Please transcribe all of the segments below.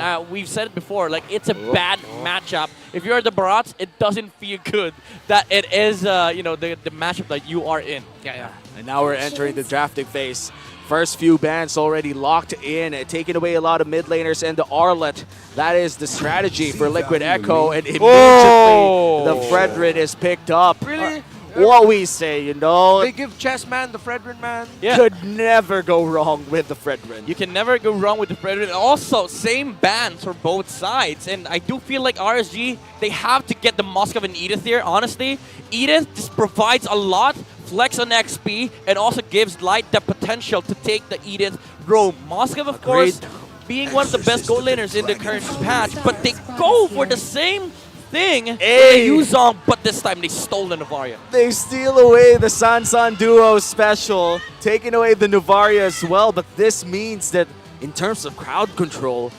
And we've said it before, like it's a bad matchup. If you're the Barats, it doesn't feel good that it is, the matchup that you are in. Yeah. And now we're entering the drafting phase. First few bans already locked in, taking away a lot of mid laners and the Arlet. That is the strategy for Liquid Echo, and immediately the Fredrin is picked up. Really? What we say, you know? They give Chessman the Fredrin, man. Yeah. Could never go wrong with the Fredrin. You can never go wrong with the Predator. And also, same bans for both sides. And I do feel like RSG, they have to get the Moskov and Edith here, honestly. Edith just provides a lot, flex on XP, and also gives Light the potential to take the Edith roam. Moskov, of course, being one of the best goal laners in the current patch, but they go for the same thing with the Yuzong, but this time they stole the Novaria. They steal away the Sansan duo special, taking away the Novaria as well, but this means that in terms of crowd control,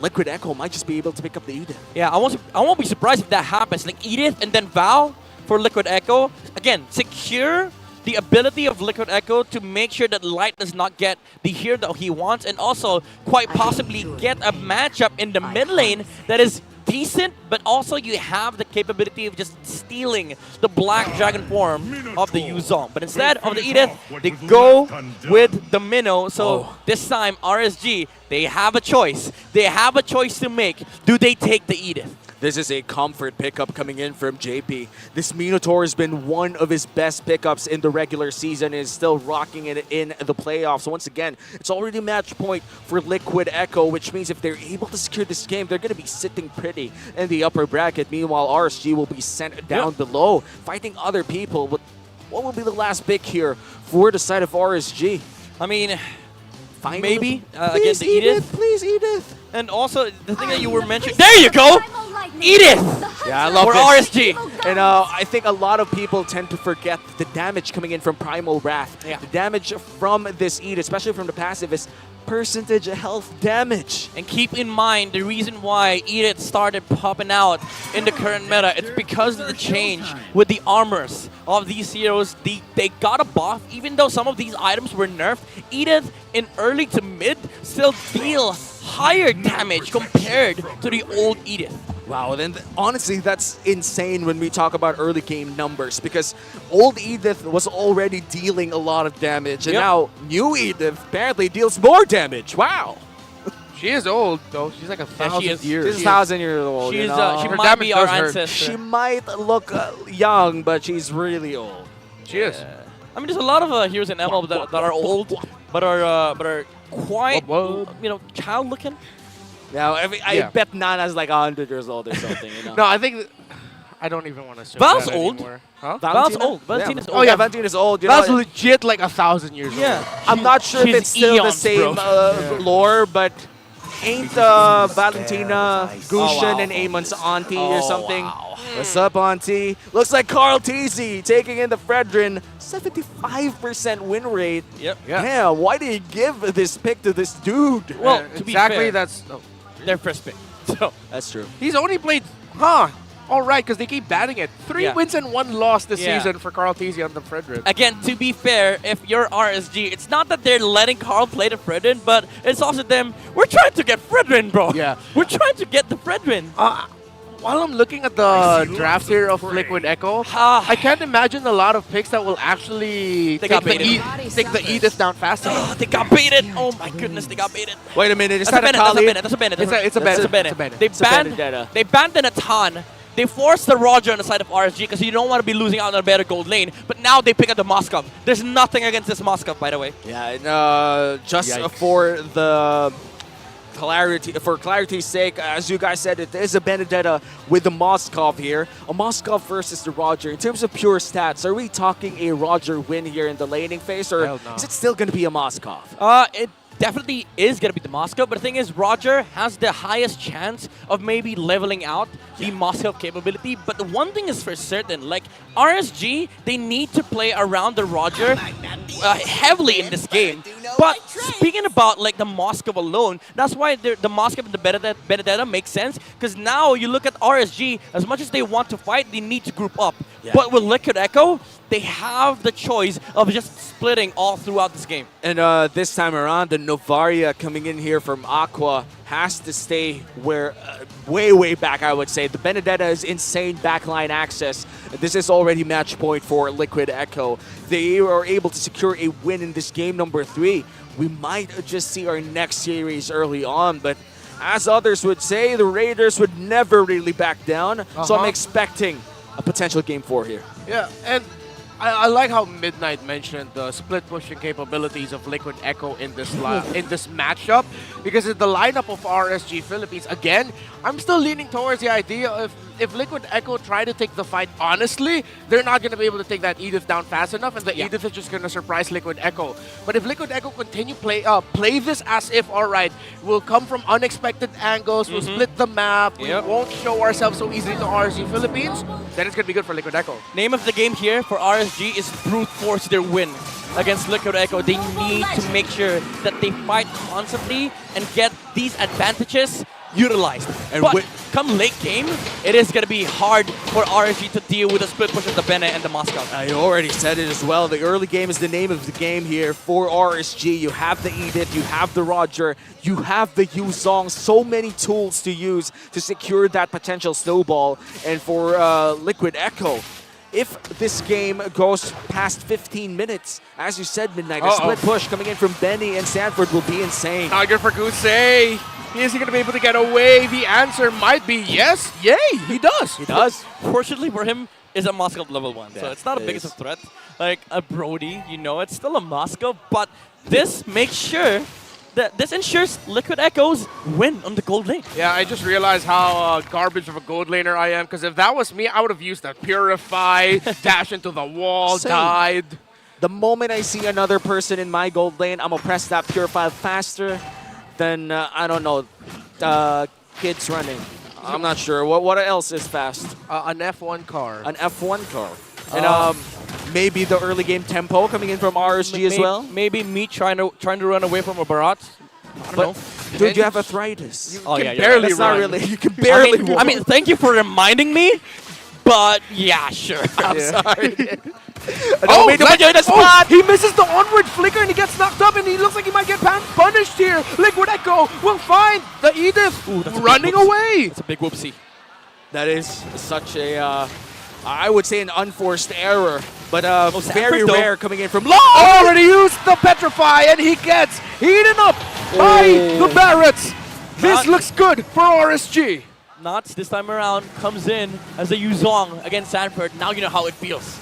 Liquid Echo might just be able to pick up the Edith. Yeah, I won't be surprised if that happens. Like Edith and then Val for Liquid Echo. Again, secure the ability of Liquid Echo to make sure that Light does not get the hero that he wants, and also quite possibly get a matchup in the mid lane that is decent, but also you have the capability of just stealing the Black Dragon form of the Yuzong. But instead of the Edith, they go with the Minnow. So this time, RSG, they have a choice. They have a choice to make. Do they take the Edith? This is a comfort pickup coming in from JP. This Minotaur has been one of his best pickups in the regular season and is still rocking it in the playoffs. Once again, it's already match point for Liquid Echo, which means if they're able to secure this game, they're going to be sitting pretty in the upper bracket. Meanwhile, RSG will be sent down below, fighting other people. But what will be the last pick here for the side of RSG? I mean, Finally, maybe against the Edith. Please, Edith. And also, the thing that you were mentioning, there you go! Edith! Yeah, I love for this. RSG. And I think a lot of people tend to forget the damage coming in from Primal Wrath. Yeah. The damage from this Edith, especially from the passive, is percentage health damage. And keep in mind, the reason why Edith started popping out in the current meta, it's because of the change with the armors of these heroes. They got a buff, even though some of these items were nerfed. Edith, in early to mid, still deal higher damage compared to the old Edith. Wow, then honestly, that's insane when we talk about early game numbers, because old Edith was already dealing a lot of damage, and now new Edith apparently deals more damage. Wow. She is old, though. She's like 1,000 years. She's 1,000 years old. She's, you know? she Her might be damage our does hurt. ancestor. She might look young, but she's really old. She is. I mean, there's a lot of heroes in ML that are old, but are quite, child looking. Now, I bet Nana's like 100 years old or something. You know? No, I think I don't even want to say Val's that old. anymore. Huh? Val's old. Valentina's old. Oh yeah, Valentina's old. You Val's know, legit like 1,000 years old. Yeah. I'm not sure if She's it's still the eons, same bro. lore, but ain't Valentina Gushin and Amon's auntie or something? Wow. What's up, auntie? Looks like Carl Teasy taking in the Fredrin. 75% win rate. Yep. Yeah. Damn, why did you give this pick to this dude? Well, to be exactly. fair, That's their first pick. So That's true. he's only played. All right, because they keep batting it. 3 wins and 1 loss this season for Carl Teasy on the Fredrin. again, to be fair, if you're RSG, it's not that they're letting Carl play the Fredrin, but it's also them. We're trying to get Fredrin, bro. Yeah. We're trying to get the Fredrin. While I'm looking at the draft here of Liquid Echo, I can't imagine a lot of picks that will actually They got take baited. the Edith down fast enough. They got baited. Oh my goodness, they got baited. Wait a minute, is That's a that a Bennett. Kali? That's a Bennett. It's a That's Bennett. a Bennett. It's a Bennett. They It's a Benedetta. banned a ton. They forced the Roger on the side of RSG because you don't want to be losing out on a better gold lane. But now they pick up the Moskov. There's nothing against this Moskov, by the way. Yeah, and just for the clarity's sake, as you guys said, it is a Benedetta with the Moskov here. A Moskov versus the Roger. In terms of pure stats, are we talking a Roger win here in the laning phase, or Hell no. is it still going to be a Moskov? It definitely is going to be the Moskov, but the thing is, Roger has the highest chance of maybe leveling out the Moskov capability. But the one thing is for certain, like RSG, they need to play around the Roger heavily in this game. But speaking about like the Moskov alone, that's why the Moskov and the Benedetta make sense, because now you look at RSG, as much as they want to fight, they need to group up. Yeah. But with Liquid Echo, they have the choice of just splitting all throughout this game. And this time around, the Novaria coming in here from Aqua has to stay where way back, I would say. The Benedetta's insane backline access. This is already match point for Liquid Echo. They are able to secure a win in this game number 3. We might just see our next series early on, but as others would say, the Raiders would never really back down. So I'm expecting a potential game 4 here. Yeah, and I like how Midnight mentioned the split pushing capabilities of Liquid Echo in this matchup, because in the lineup of RSG Philippines, again, I'm still leaning towards the idea of if Liquid Echo try to take the fight honestly, they're not going to be able to take that Edith down fast enough, and the Edith is just going to surprise Liquid Echo. But if Liquid Echo continue play this as if, alright, we'll come from unexpected angles, we'll split the map, we won't show ourselves so easily to RSG Philippines, then it's going to be good for Liquid Echo. Name of the game here for RSG is brute force their win against Liquid Echo. They need to make sure that they fight constantly and get these advantages utilized. And but come late game, it is going to be hard for RSG to deal with the split push of the Bene and the Moscow. I already said it as well. The early game is the name of the game here for RSG. You have the Edith, you have the Roger, you have the Yuzong. So many tools to use to secure that potential snowball. And for Liquid Echo, if this game goes past 15 minutes, as you said, Midnight, a split push coming in from Benny and Sanford will be insane. Not good for Gusei. Is he going to be able to get away? The answer might be yes. Yay, he does. He does. Fortunately for him, is a Moscow level 1. So it's not a biggest of threat. Like a Brody, you know, it's still a Moscow, but this makes sure that this ensures Liquid Echoes win on the gold lane. Yeah, I just realized how garbage of a gold laner I am, because if that was me, I would have used that Purify, dash into the wall, died. The moment I see another person in my gold lane, I'm going to press that Purify faster than, I don't know, kids running. I'm not sure. What else is fast? An F1 car. An F1 car. And maybe the early game tempo coming in from RSG as well. Maybe me trying to run away from a Barat. I don't know. Dude, you have arthritis. You can barely run. Not really. You can barely run. I mean, thank you for reminding me, but yeah, sure. I'm sorry. He misses the onward flicker and he gets knocked up, and he looks like he might get punished here. Liquid Echo will find the Edith running away. It's a big whoopsie. That is such a, I would say, an unforced error, but very rare coming in from low. Already used the Petrify, and he gets eaten up by the Barretts. This looks good for RSG. Nuts this time around comes in as a Yuzong against Sanford. Now you know how it feels.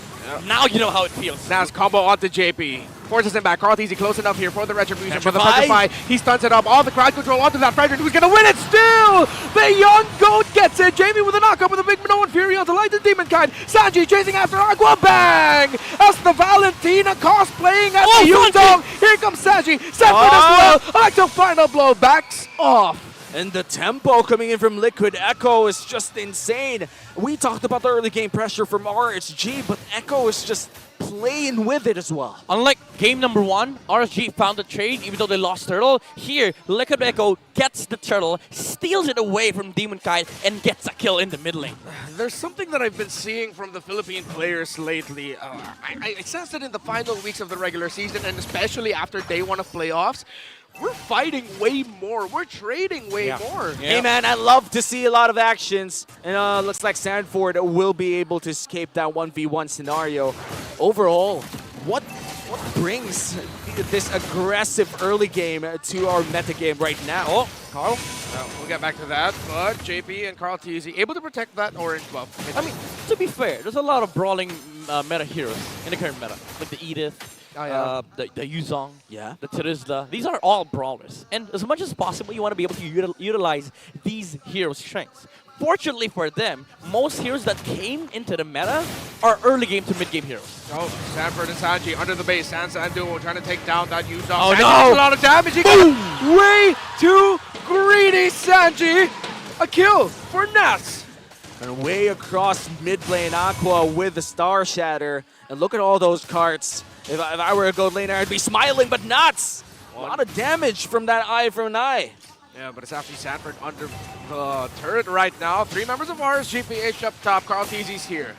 Now you know how it feels. Now it's combo onto JP. Forces him back. Carl Easy close enough here for the Retribution. For the Petrify. He stunts it up. All the crowd control onto that Frederick, who's going to win it still. The young GOAT gets it. Jamie with a knockup with a big Minoan Fury onto Light and Demonkind. Sanji chasing after Aqua. Bang! As the Valentina cosplaying as the Yuzong. Here comes Sanji. Sanford as well. Actual final blow. Backs off. And the tempo coming in from Liquid Echo is just insane. We talked about the early game pressure from RSG, but Echo is just playing with it as well. Unlike game number 1, RSG found the trade even though they lost Turtle. Here, Liquid Echo gets the Turtle, steals it away from Demonkind, and gets a kill in the mid lane. There's something that I've been seeing from the Philippine players lately. I sensed it in the final weeks of the regular season, and especially after day 1 of playoffs. We're fighting way more. We're trading way more. Hey, man, I love to see a lot of actions. And looks like Sanford will be able to escape that 1v1 scenario. Overall, what brings this aggressive early game to our meta game right now? Oh, Carl. We'll get back to that. But JP and Carl Teasy able to protect that orange buff. I mean, to be fair, there's a lot of brawling meta heroes in the current meta. Like the Edith. The Yuzong, the Terizla. These are all brawlers. And as much as possible, you want to be able to utilize these heroes' strengths. Fortunately for them, most heroes that came into the meta are early game to mid game heroes. Oh, Sanford and Sanji under the base. Sansa and Duo trying to take down that Yuzong. Oh, Sanji no! does a lot of damage. He got way too greedy, Sanji. A kill for Nats. And way across mid lane, Aqua with the Star Shatter. And look at all those carts. If I were a gold laner, I'd be smiling, but nuts! A lot of damage from that eye from Nye. Yeah, but it's actually Sanford under the turret right now. 3 members of RSGPH up top. Carl Teasy's here.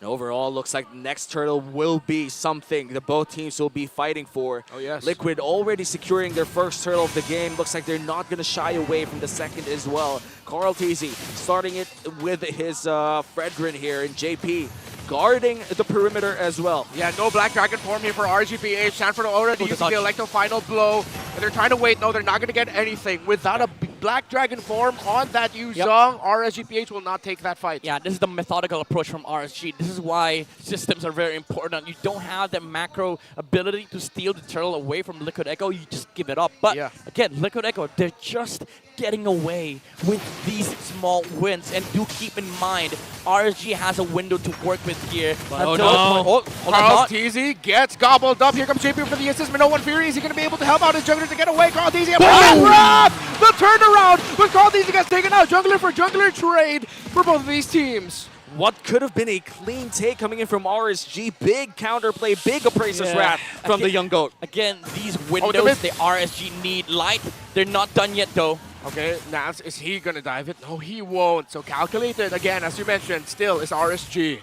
And overall, looks like the next turtle will be something that both teams will be fighting for. Oh, yes. Liquid already securing their first turtle of the game. Looks like they're not going to shy away from the second as well. Carl Teasy starting it with his Fredrin here, and JP guarding the perimeter as well. Yeah, no Black Dragon form here for RGPH. Sanford already using the Electro final blow, and they're trying to wait. No, they're not going to get anything. Without a Black Dragon form on that Yuzong, RSGPH will not take that fight. Yeah, this is the methodical approach from RSG. This is why systems are very important. You don't have the macro ability to steal the turtle away from Liquid Echo. You just give it up. But again, Liquid Echo, they're just getting away with these small wins. And do keep in mind, RSG has a window to work with here. Oh, no. Carl Teasy gets gobbled up. Here comes JP for the assist. No one Fury. Is he going to be able to help out his jungler to get away? Carl Teasy. The turnaround, but Carl Teasy gets taken out. Jungler for jungler trade for both of these teams. What could have been a clean take coming in from RSG. Big counterplay, big Appraiser's Wrath from the young goat. Again, these windows, the RSG need light. They're not done yet, though. Okay, Nats, is he going to dive it? No, he won't. So calculated, again, as you mentioned, still is RSG.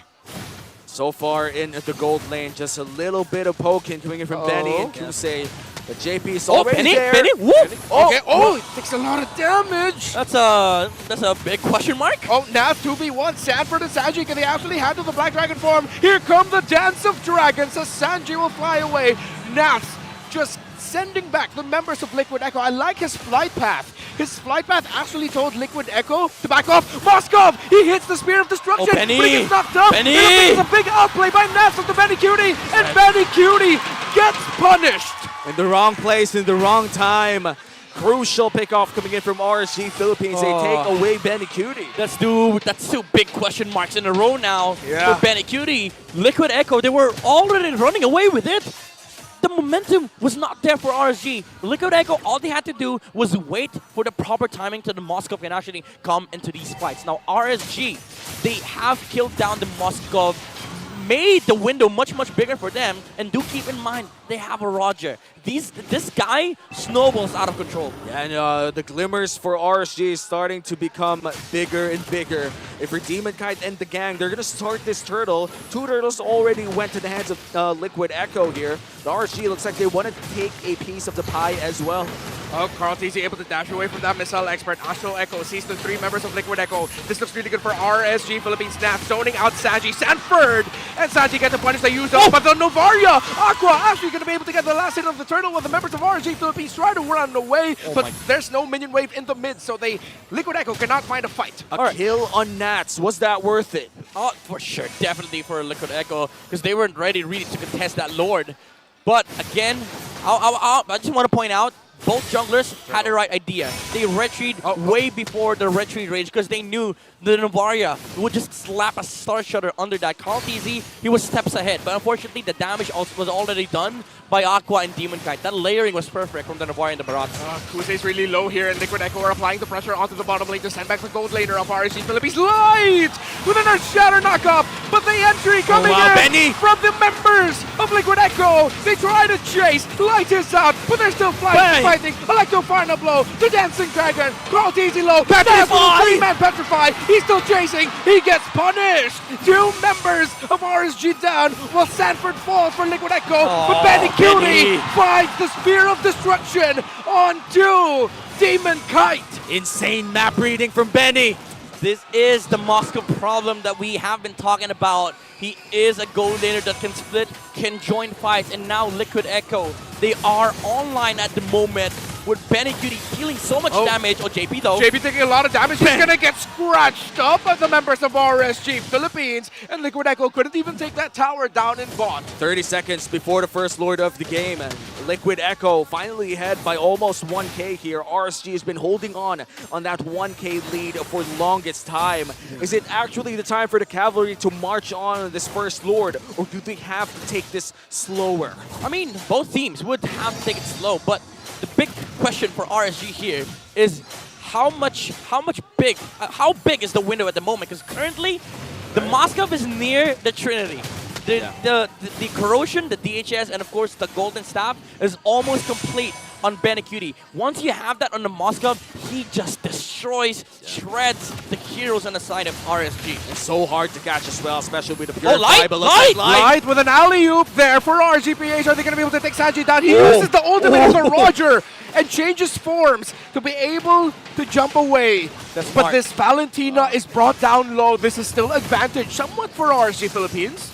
So far in the gold lane, just a little bit of poking coming in from Benny and Kusei. But JP is already there. Benny, whoop! Oh, it takes a lot of damage. That's a big question mark. Oh, now 2v1. Sanford and Sanji, can they actually handle the Black Dragon form? Here come the Dance of Dragons as Sanji will fly away. Nats just sending back the members of Liquid Echo. I like his flight path. His flight path actually told Liquid Echo to back off. Moskov, he hits the Spear of Destruction, but he gets knocked up. Benny! It's a big outplay by Nats of the Benny Cutie, and Benny Cutie gets punished. In the wrong place, in the wrong time. Crucial pickoff coming in from RSG Philippines. They take away Benny Cutie. That's two big question marks in a row now for Benny Cutie. Liquid Echo, they were already running away with it. The momentum was not there for RSG. Liquid Echo, all they had to do was wait for the proper timing to the Moskov can actually come into these fights. Now RSG, they have killed down the Moskov, made the window much bigger for them, and do keep in mind they have a Roger. This guy snowballs out of control. Yeah, and the glimmers for RSG is starting to become bigger and bigger. If for Demon Kite and the gang, they're gonna start this turtle. 2 turtles already went to the hands of Liquid Echo here. The RSG looks like they want to take a piece of the pie as well. Oh, Carl Teasy able to dash away from that missile expert. Astral Echo sees the 3 members of Liquid Echo. This looks really good for RSG Philippines. Snap zoning out Sanji. Sanford! And Sanji gets the punish they used up, but the Novaria! Aqua actually going to be able to get the last hit of the turtle when the members of RSG Philippines try to run away, but there's no minion wave in the mid, so Liquid Echo cannot find a fight. A kill on Nats. Was that worth it? Oh, for sure. Definitely for Liquid Echo, because they weren't ready really to contest that Lord. But again, I just want to point out, both junglers had the right idea. They retreat way before the retreat range because they knew the Novaria would just slap a Star Shudder under that. Carl Teasy, he was steps ahead. But unfortunately, the damage was already done by Aqua and Demon Kite. That layering was perfect from the Novaria and the Barats. Kusei's really low here, and Liquid Echo are applying the pressure onto the bottom lane to send back the gold laner of RSG Philippines. Light! With an Earth Shatter knockup, but the entry coming in Benny. from the members of Liquid Echo. They try to chase. Light is out, but they're still fighting. Electro final blow. The Dancing Dragon. Carl Teasy low. Petrify! 3-man Petrify. He's still chasing. He gets punished. 2 members of RSG down while Sanford falls for Liquid Echo. But Benny Cutie finds the Spear of Destruction onto Demon Kite. Insane map reading from Benny. This is the Moscow problem that we have been talking about. He is a gold laner that can split, can join fights, and now Liquid Echo, they are online at the moment with Benny Cutie dealing so much damage. Oh, JP though. JP taking a lot of damage. He's gonna get scratched up by the members of RSG Philippines, and Liquid Echo couldn't even take that tower down in bot. 30 seconds before the first Lord of the game, and Liquid Echo finally ahead by almost 1k here. RSG has been holding on that 1k lead for the longest time. Is it actually the time for the Cavalry to march on this first Lord, or do they have to take this slower? I mean, both teams would have to take it slow, but the big question for RSG here is how big is the window at the moment? Because currently, the Moskov is near the Trinity. The corrosion, the DHS, and of course the Golden Staff is almost complete on Benecutie. Once you have that on the Moskov, he just destroys, shreds the heroes on the side of RSG. It's so hard to catch as well, especially with the Purify. Light! But look at Light with an alley-oop there for RGPH. Are they going to be able to take Sanji down? He uses the ultimate as a Roger and changes forms to be able to jump away. That's but smart. this Valentina is brought down low. This is still advantage somewhat for RSG Philippines.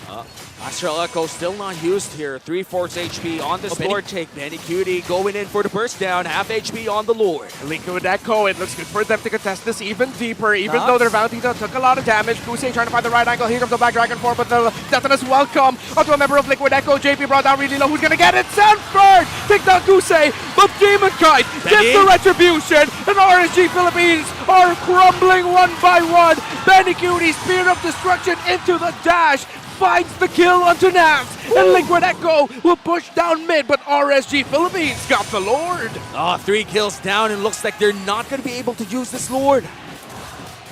Astral Echo still not used here. 3/4 HP on this Lord take. Benecutie going in for the burst down. Half HP on the Lord. Liquid Echo, it looks good for them to contest this even deeper, even though their Valentina took a lot of damage. Kusei trying to find the right angle. Here comes the Black Dragon form, but the Detonus welcome onto a member of Liquid Echo. JP brought down really low. Who's going to get it? Sanford! Take down Kusei, but Demon Kite gets the retribution, and RSG Philippines are crumbling one by one. Benecutie, Spear of Destruction into the dash. Finds the kill onto Navs, and Liquid Echo will push down mid, but RSG Philippines got the Lord. 3 kills down, and looks like they're not going to be able to use this Lord.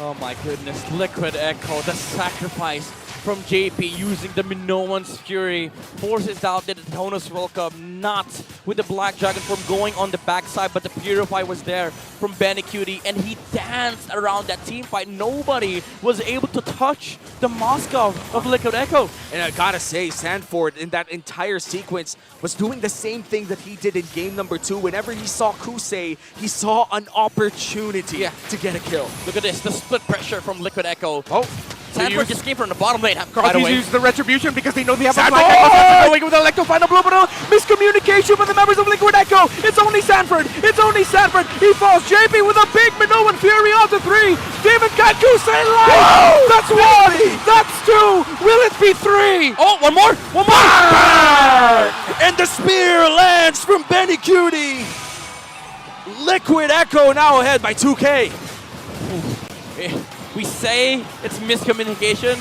Oh my goodness, Liquid Echo, the sacrifice from JP using the Minoan's Fury forces out the Detonus welcome, not with the Black Dragon form going on the backside, but the Purify was there from Benecutie, and he danced around that team fight. Nobody was able to touch the Moskov of Liquid Echo. And I gotta say, Sanford in that entire sequence was doing the same thing that he did in game number 2. Whenever he saw Kusei, he saw an opportunity to get a kill. Look at this, the split pressure from Liquid Echo. use- Sanford just came from the bottom lane. By the Crosby's way, used the retribution because they know they have a Sanford! flag. Going with the Electro final blue, but miscommunication with the members of Liquid Echo. It's only Sanford. It's only Sanford. He falls. JP with a big Minoan Fury onto 3. Demon Cat Kusei live. That's 1. That's 2. Will it be 3? oh, one more! And the spear lands from Benecutie. Liquid Echo now ahead by 2K. We say it's miscommunication.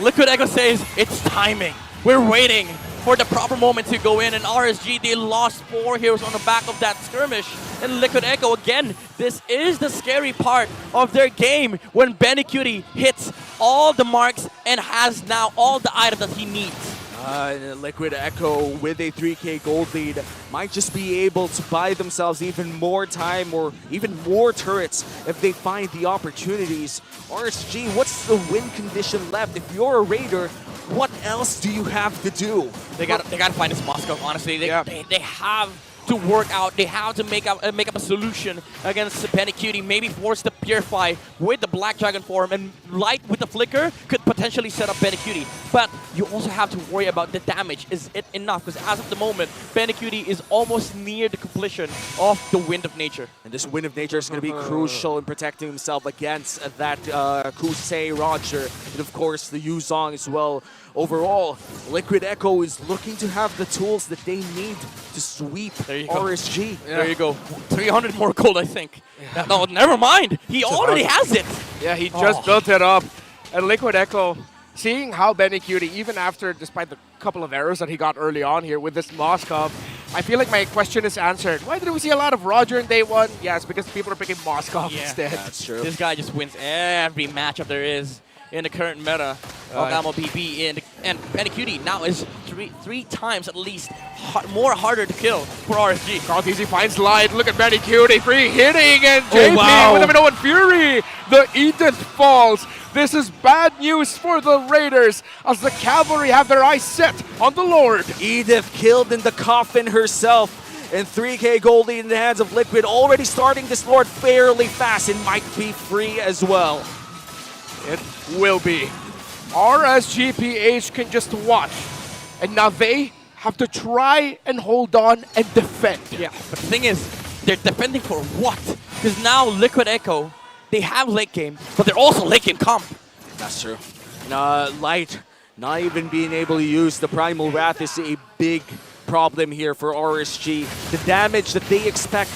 Liquid Echo says it's timing. We're waiting for the proper moment to go in, and RSG, they lost 4 heroes on the back of that skirmish. And Liquid Echo, again, this is the scary part of their game when Benecutie hits all the marks and has now all the items that he needs. Liquid Echo with a 3K gold lead might just be able to buy themselves even more time or even more turrets if they find the opportunities. RSG, what's the win condition left? If you're a Raider, what else do you have to do? They got to find this Moscow, honestly. They have to work out. They have to make up a solution against Benecutie. Maybe force the Purify with the Black Dragon form, and Light with the Flicker could potentially set up Benecutie. But you also have to worry about the damage. Is it enough? Because as of the moment, Benecutie is almost near the completion of the Wind of Nature. And this Wind of Nature is going to be crucial in protecting himself against that Kusei Roger, and of course the Yuzong as well. Overall, Liquid Echo is looking to have the tools that they need to sweep RSG. There you go. 300 more gold, I think. No, never mind. He already has it. Yeah, he just built it up. And Liquid Echo, seeing how Benecutie, even after, despite the couple of errors that he got early on here with this Moskov, I feel like my question is answered. Why did we see a lot of Roger in day 1? Yes, because people are picking Moskov instead. That's true. This guy just wins every matchup there is in the current meta of MLBB, and Benecutie now is three times at least more harder to kill for RSG. Easy finds Light. Look at Benecutie free hitting, and JP with a Minoan Fury. The Edith falls. This is bad news for the Raiders as the Cavalry have their eyes set on the Lord. Edith killed in the coffin herself. And 3K gold lead in the hands of Liquid, already starting this Lord fairly fast and might be free as well. It will be. RSGPH can just watch. And now they have to try and hold on and defend. Yeah, but the thing is, they're defending for what? Because now Liquid Echo, they have late game, but they're also late game comp. That's true. Light not even being able to use the Primal Wrath is a big problem here for RSG. The damage that they expect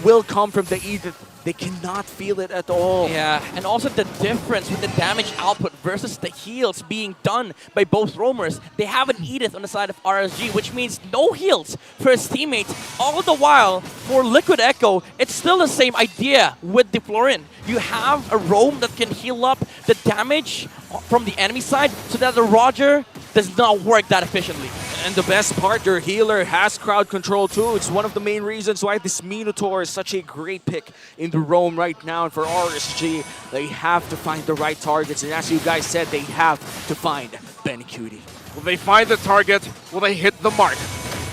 will come from the Edith. They cannot feel it at all. Yeah, and also the difference with the damage output versus the heals being done by both roamers. They have an Edith on the side of RSG, which means no heals for his teammates. All the while, for Liquid Echo, it's still the same idea with the Florin. You have a roam that can heal up the damage from the enemy side so that the Roger, does not work that efficiently. And the best part, your healer has crowd control too. It's one of the main reasons why this Minotaur is such a great pick in the roam right now. And for RSG, they have to find the right targets. And as you guys said, they have to find Ben Cutie. Will they find the target? Will they hit the mark?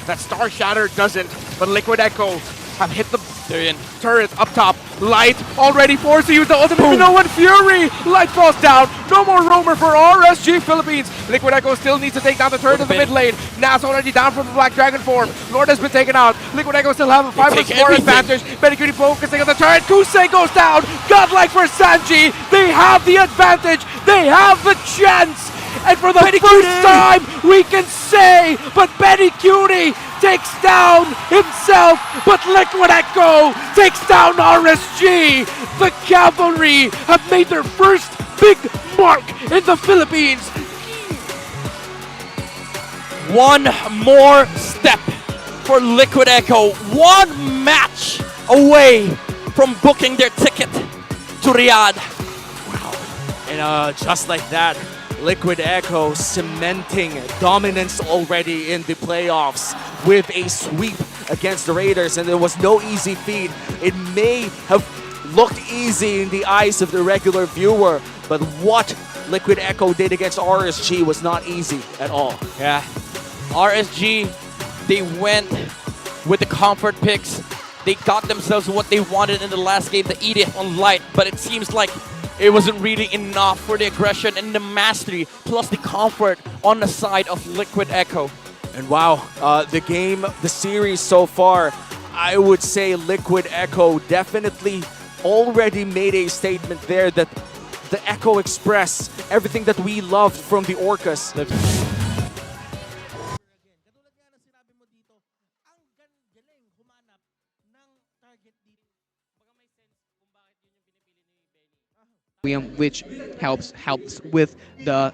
That Star Shatter doesn't, but Liquid Echo have hit the They're in. turret up top. Light already forced to use the ultimate. No one Fury! Light falls down. No more roamer for RSG Philippines. Liquid Echo still needs to take down the turret in the mid lane. Nas already down from the Black Dragon form. Lord has been taken out. Liquid Echo still have a 5+4 advantage. Benikuni focusing on the turret. Kusei goes down. Godlike for Sanji. They have the advantage. They have the chance. And for the first time, we can say, but Benikuni takes down himself, but Liquid Echo takes down RSG. The Cavalry have made their first big mark in the Philippines. One more step for Liquid Echo. One match away from booking their ticket to Riyadh. And just like that, Liquid Echo cementing dominance already in the playoffs with a sweep against the Raiders, and there was no easy feat. It may have looked easy in the eyes of the regular viewer, but what Liquid Echo did against RSG was not easy at all. Yeah. RSG, they went with the comfort picks. They got themselves what they wanted in the last game, the Edith on Light, but it seems like it wasn't really enough for the aggression and the mastery, plus the comfort on the side of Liquid Echo. And wow, the series so far, I would say Liquid Echo definitely already made a statement there that the Echo Express, everything that we loved from the Orcas. Which helps with the